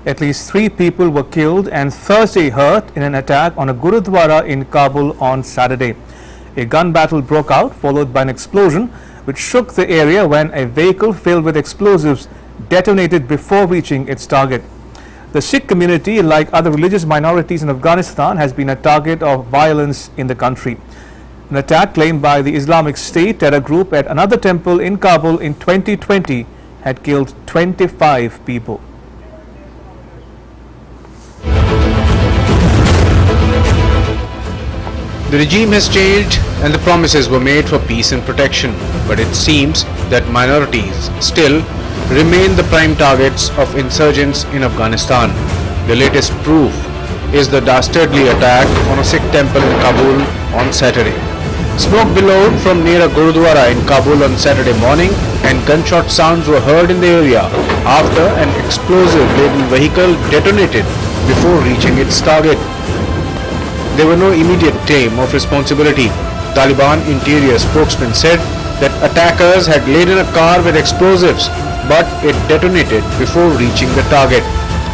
At least 3 people were killed and Thursday hurt in an attack on a gurudwara in Kabul on Saturday. A gun battle broke out, followed by an explosion which shook the area when a vehicle filled with explosives detonated before reaching its target. The Sikh community, like other religious minorities in Afghanistan, has been a target of violence in the country. An attack claimed by the Islamic State terror group at another temple in Kabul in 2020 had killed 25 people. The regime has changed and the promises were made for peace and protection, but it seems that minorities still remain the prime targets of insurgents in Afghanistan. The latest proof is the dastardly attack on a Sikh temple in Kabul on Saturday. Smoke billowed from near a gurudwara in Kabul on Saturday morning and gunshot sounds were heard in the area after an explosive-laden vehicle detonated before reaching its target. There were no immediate claim of responsibility. Taliban interior spokesman said that attackers had laden a car with explosives, but it detonated before reaching the target.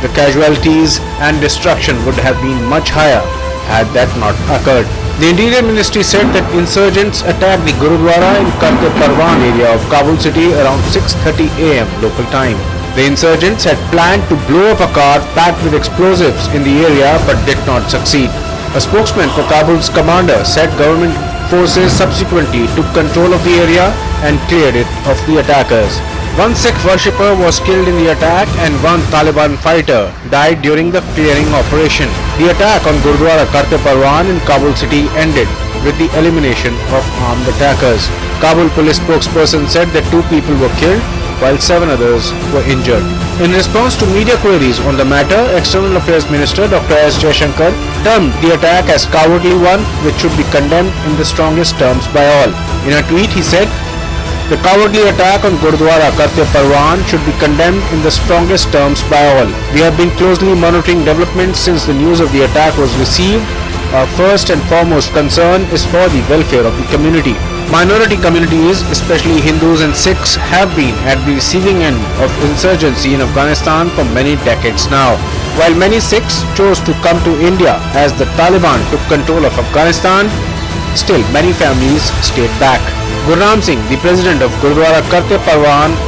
The casualties and destruction would have been much higher had that not occurred. The Interior Ministry said that insurgents attacked the Gurudwara in Capt area of Kabul city around 6:30 am local time. The insurgents had planned to blow up a car packed with explosives in the area but did not succeed. A spokesman for Kabul's commander said government forces subsequently took control of the area and cleared it of the attackers. One Sikh worshipper was killed in the attack and one Taliban fighter died during the clearing operation. The attack on Gurudwara Capt in Kabul city ended with the elimination of armed attackers. Kabul police spokesperson said that 2 people were killed while 7 others were injured. In response to media queries on the matter, External Affairs Minister Dr. S. Jaishankar termed the attack as cowardly one which should be condemned in the strongest terms by all. In a tweet he said, "The cowardly attack on Gurudwara Capt should be condemned in the strongest terms by all. We have been closely monitoring developments since the news of the attack was received. Our first and foremost concern is for the welfare of the community. Minority communities, especially Hindus and Sikhs, have been at the receiving end of insurgency in Afghanistan for many decades now. While many Sikhs chose to come to India as the Taliban took control of Afghanistan, still many families stayed back." Gurram Singh, the president of Gurudwara Capt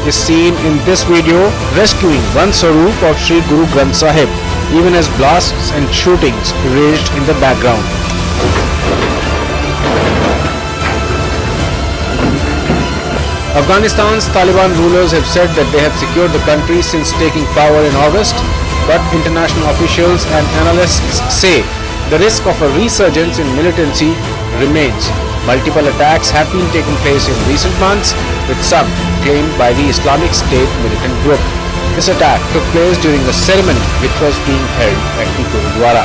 is seen in this video rescuing one Saroop of Sri Guru Granth Sahib, even as blasts and shootings raged in the background. Afghanistan's Taliban rulers have said that they have secured the country since taking power in August, but international officials and analysts say the risk of a resurgence in militancy remains. Multiple attacks have been taking place in recent months, with some claimed by the Islamic State militant group. This attack took place during a ceremony which was being held at the Gurudwara.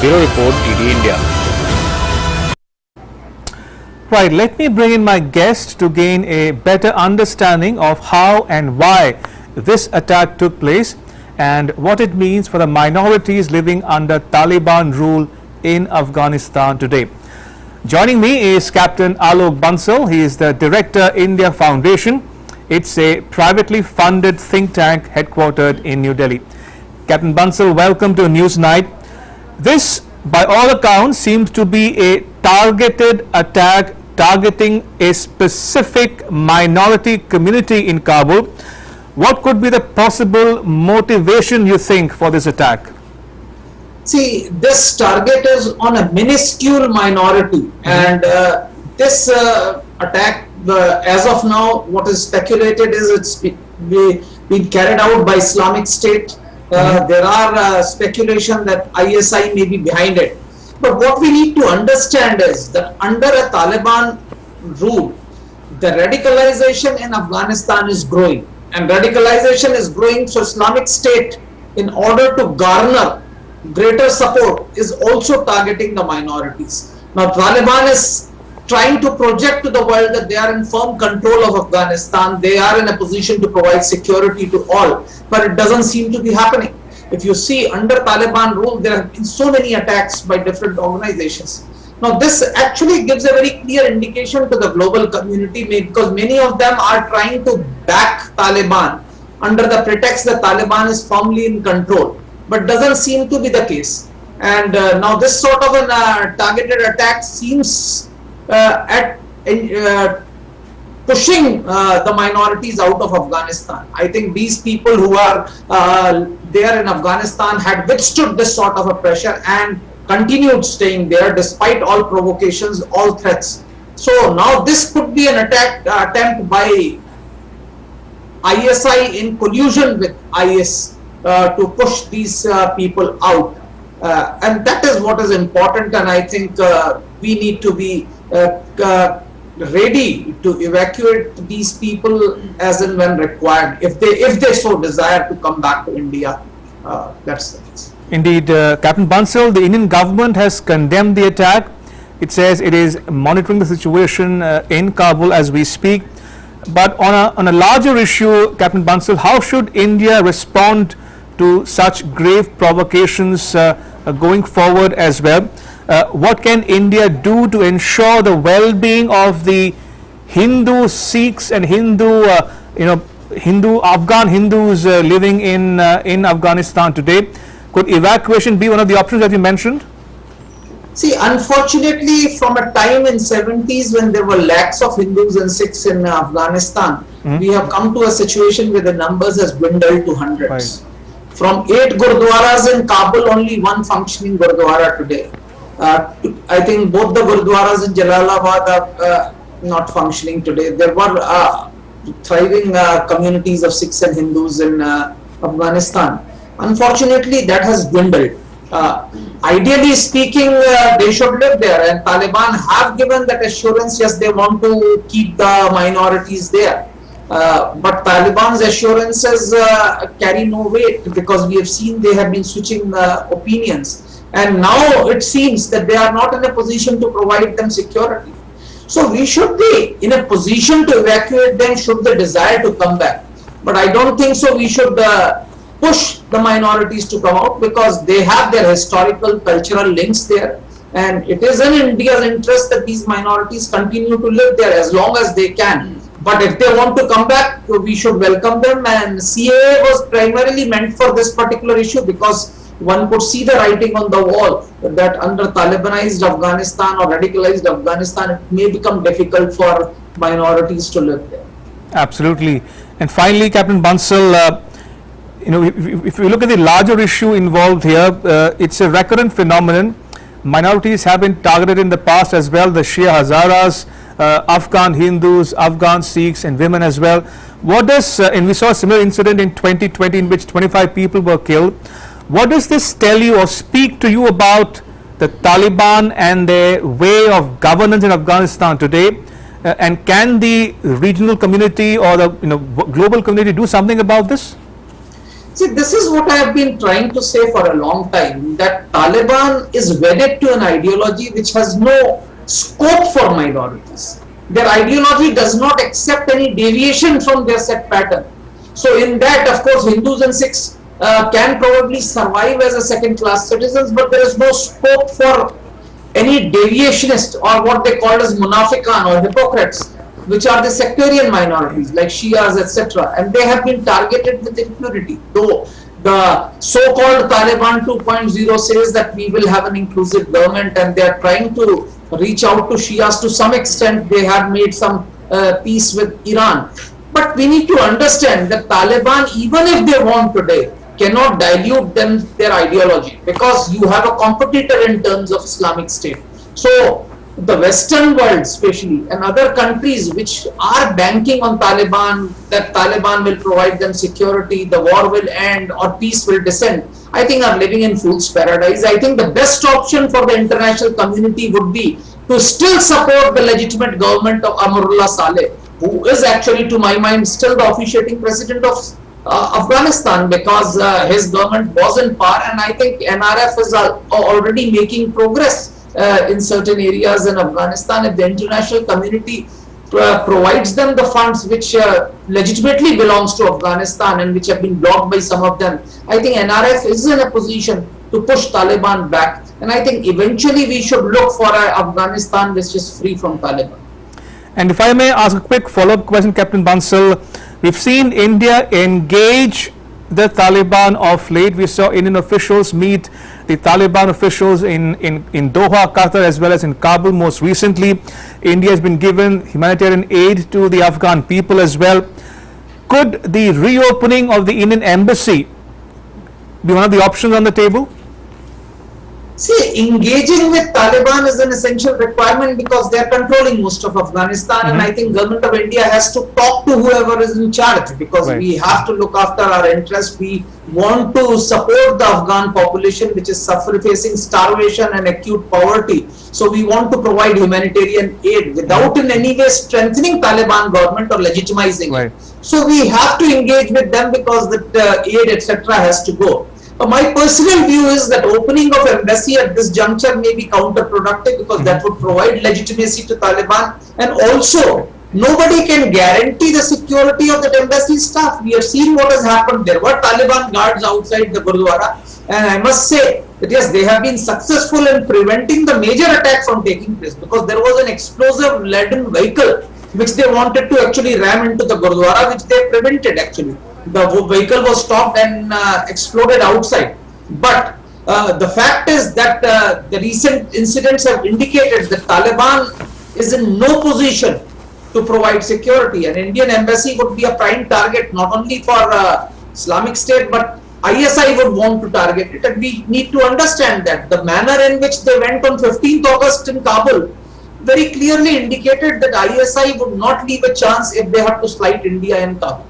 Bureau Report, DD India. Right, let me bring in my guest to gain a better understanding of how and why this attack took place and what it means for the minorities living under Taliban rule in Afghanistan today. Joining me is Captain Alok Bansal. He is the Director, India Foundation. It's a privately funded think tank headquartered in New Delhi. Captain Bansal, welcome to Newsnight. This, by all accounts, seems to be a targeted attack targeting a specific minority community in Kabul. What could be the possible motivation, you think, for this attack? See, this target is on a minuscule minority, and this attack, as of now, what is speculated is it's been carried out by Islamic State. There are speculation that ISI may be behind it. But what we need to understand is that under a Taliban rule, the radicalization in Afghanistan is growing, and radicalization is growing. So Islamic State, in order to garner greater support, is also targeting the minorities. Now Taliban is trying to project to the world that they are in firm control of Afghanistan, they are in a position to provide security to all, but it doesn't seem to be happening. If you see, under Taliban rule, there have been so many attacks by different organizations. Now this actually gives a very clear indication to the global community, because many of them are trying to back Taliban under the pretext that Taliban is firmly in control, but doesn't seem to be the case. And now this sort of an targeted attack seems at pushing the minorities out of Afghanistan. I think these people who are there in Afghanistan had withstood this sort of a pressure and continued staying there despite all provocations, all threats. So now this could be an attempt by ISI in collusion with IS to push these people out. And that is what is important, and I think we need to be ready to evacuate these people as and when required, if they so desire to come back to India. That's the case. Indeed, Captain Bansal, the Indian government has condemned the attack. It says it is monitoring the situation in Kabul as we speak. But on a larger issue, Captain Bansal, how should India respond to such grave provocations going forward as well? What can India do to ensure the well-being of the Hindu Sikhs and Afghan Hindus living in Afghanistan today? Could evacuation be one of the options that you mentioned? See, unfortunately, from a time in 70s when there were lakhs of Hindus and Sikhs in Afghanistan, we have come to a situation where the numbers has dwindled to hundreds. Right. From 8 gurudwaras in Kabul, only 1 functioning gurudwara today. I think both the gurudwaras in Jalalabad are not functioning today. There were thriving communities of Sikhs and Hindus in Afghanistan. Unfortunately, that has dwindled. Ideally speaking, they should live there, and Taliban have given that assurance. Yes, they want to keep the minorities there, but Taliban's assurances carry no weight, because we have seen they have been switching opinions, and now it seems that they are not in a position to provide them security. So we should be in a position to evacuate them should they desire to come back, but I don't think so. We should push the minorities to come out, because they have their historical cultural links there, and it is in India's interest that these minorities continue to live there as long as they can. But if they want to come back, we should welcome them, and CAA was primarily meant for this particular issue, because one could see the writing on the wall that under Talibanized Afghanistan or radicalized Afghanistan, it may become difficult for minorities to live there. Absolutely. And finally, Captain Bansal, if you look at the larger issue involved here, it's a recurrent phenomenon. Minorities have been targeted in the past as well, the Shia Hazaras, Afghan Hindus, Afghan Sikhs, and women as well. And we saw a similar incident in 2020 in which 25 people were killed. What does this tell you or speak to you about the Taliban and their way of governance in Afghanistan today? And can the regional community or the global community do something about this? See, this is what I have been trying to say for a long time, that Taliban is wedded to an ideology which has no scope for minorities. Their ideology does not accept any deviation from their set pattern. So in that, of course, Hindus and Sikhs can probably survive as a second-class citizens, but there is no scope for any deviationist or what they call as munafiqan or hypocrites, which are the sectarian minorities like Shias, etc. And they have been targeted with impunity. Though the so-called Taliban 2.0 says that we will have an inclusive government, and they are trying to reach out to Shias to some extent. They have made some peace with Iran. But we need to understand that Taliban, even if they want today, cannot dilute their ideology, because you have a competitor in terms of Islamic State. So the Western world especially, and other countries which are banking on Taliban, that Taliban will provide them security, the war will end or peace will descend, I think are living in fool's paradise. I think the best option for the international community would be to still support the legitimate government of Amrullah Saleh, who is actually, to my mind, still the officiating president of Afghanistan, because his government was in power, and I think NRF is already making progress in certain areas in Afghanistan. If the international community provides them the funds which legitimately belongs to Afghanistan and which have been blocked by some of them, I think NRF is in a position to push Taliban back, and I think eventually we should look for an Afghanistan which is free from Taliban. And if I may ask a quick follow-up question, Captain Bansal, we've seen India engage the Taliban of late. We saw Indian officials meet the Taliban officials in Doha, Qatar, as well as in Kabul most recently. India has been given humanitarian aid to the Afghan people as well. Could the reopening of the Indian embassy be one of the options on the table? See, engaging with Taliban is an essential requirement because they are controlling most of Afghanistan, and I think government of India has to talk to whoever is in charge, because we have to look after our interests. We want to support the Afghan population, which is facing starvation and acute poverty. So we want to provide humanitarian aid without in any way strengthening Taliban government or legitimizing it. So we have to engage with them because the aid, etc., has to go. My personal view is that opening of embassy at this juncture may be counterproductive, because that would provide legitimacy to Taliban, and also nobody can guarantee the security of that embassy staff. We have seen what has happened. There were Taliban guards outside the gurudwara, and I must say that yes, they have been successful in preventing the major attack from taking place, because there was an explosive laden vehicle which they wanted to actually ram into the gurudwara, which they prevented actually. The vehicle was stopped and exploded outside. But the fact is that the recent incidents have indicated that Taliban is in no position to provide security, and Indian embassy would be a prime target not only for Islamic State, but ISI would want to target it. And we need to understand that the manner in which they went on 15th August in Kabul very clearly indicated that ISI would not leave a chance if they have to slight India in Kabul.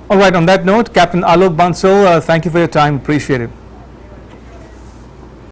All right, on that note, Captain Alok Bansal, thank you for your time. Appreciate it.